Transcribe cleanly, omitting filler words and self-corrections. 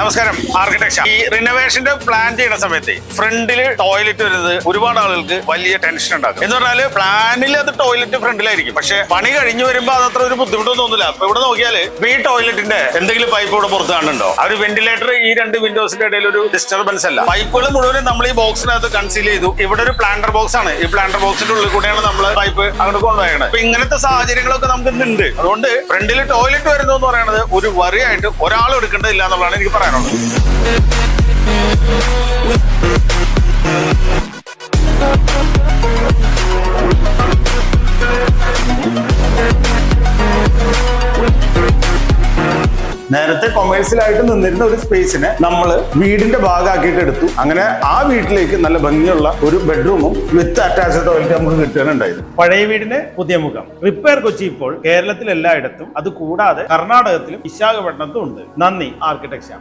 നമസ്കാരം. ആർക്കിടെക്ചർ ഈ റിനോവേഷന്റെ പ്ലാൻ ചെയ്യുന്ന സമയത്ത് ഫ്രണ്ടില് ടോയ്ലറ്റ് വരുന്നത് ഒരുപാട് ആളുകൾക്ക് വലിയ ടെൻഷൻ ഉണ്ടാക്കും. എന്ന് പറഞ്ഞാല് പ്ലാനിൽ അത് ടോയ്ലറ്റ് ഫ്രണ്ടിലായിരിക്കും, പക്ഷെ പണി കഴിഞ്ഞു വരുമ്പോൾ അതത്ര ഒരു ബുദ്ധിമുട്ടൊന്നും തോന്നില്ല. അപ്പൊ ഇവിടെ നോക്കിയാല് ഈ ടോയ്ലറ്റിന്റെ എന്തെങ്കിലും പൈപ്പ് ഇവിടെ പുറത്ത് കാണുന്നുണ്ടോ? ആ ഒരു വെന്റിലേറ്റർ ഈ രണ്ട് വിൻഡോസിന്റെ ഇടയിൽ ഒരു ഡിസ്റ്റർബൻസ് അല്ല. പൈപ്പുകൾ മുഴുവനും നമ്മൾ ഈ ബോക്സിനകത്ത് കൺസീൽ ചെയ്തു. ഇവിടെ ഒരു പ്ലാന്റർ ബോക്സ് ആണ്. ഈ പ്ലാന്റർ ബോക്സിന്റെ ഉള്ളിൽ കൂടെയാണ് നമ്മൾ പൈപ്പ് അങ്ങോട്ട് കൊണ്ടുപോയത്. അപ്പൊ ഇങ്ങനത്തെ സാഹചര്യങ്ങളൊക്കെ നമുക്ക് ഇന്നുണ്ട്. അതുകൊണ്ട് ഫ്രണ്ടിൽ ടോയ്ലറ്റ് വരുന്നു എന്ന് പറയുന്നത് ഒരു വറിയായിട്ട് ഒരാളും എടുക്കേണ്ടതില്ല എന്നുള്ളതാണ് എനിക്ക് പറയാനുള്ളത്. നേരത്തെ കൊമേഴ്സ്യലായിട്ട് നിന്നിരുന്ന ഒരു സ്പേസിനെ നമ്മൾ വീടിന്റെ ഭാഗമാക്കിയിട്ട് എടുത്തു. അങ്ങനെ ആ വീട്ടിലേക്ക് നല്ല ഭംഗിയുള്ള ഒരു ബെഡ്റൂമും വിത്ത് അറ്റാച്ച്ഡ് ടോയ്ലറ്റ് നമുക്ക് കിട്ടുകയുണ്ടായത്. പഴയ വീടിന് പുതിയ മുഖം. റിപ്പയർ കൊച്ചി ഇപ്പോൾ കേരളത്തിൽ എല്ലായിടത്തും, അത് കൂടാതെ കർണാടകത്തിലും വിശാഖപട്ടണത്തും ഉണ്ട്. നന്ദി ആർക്കിടെക്ചർ.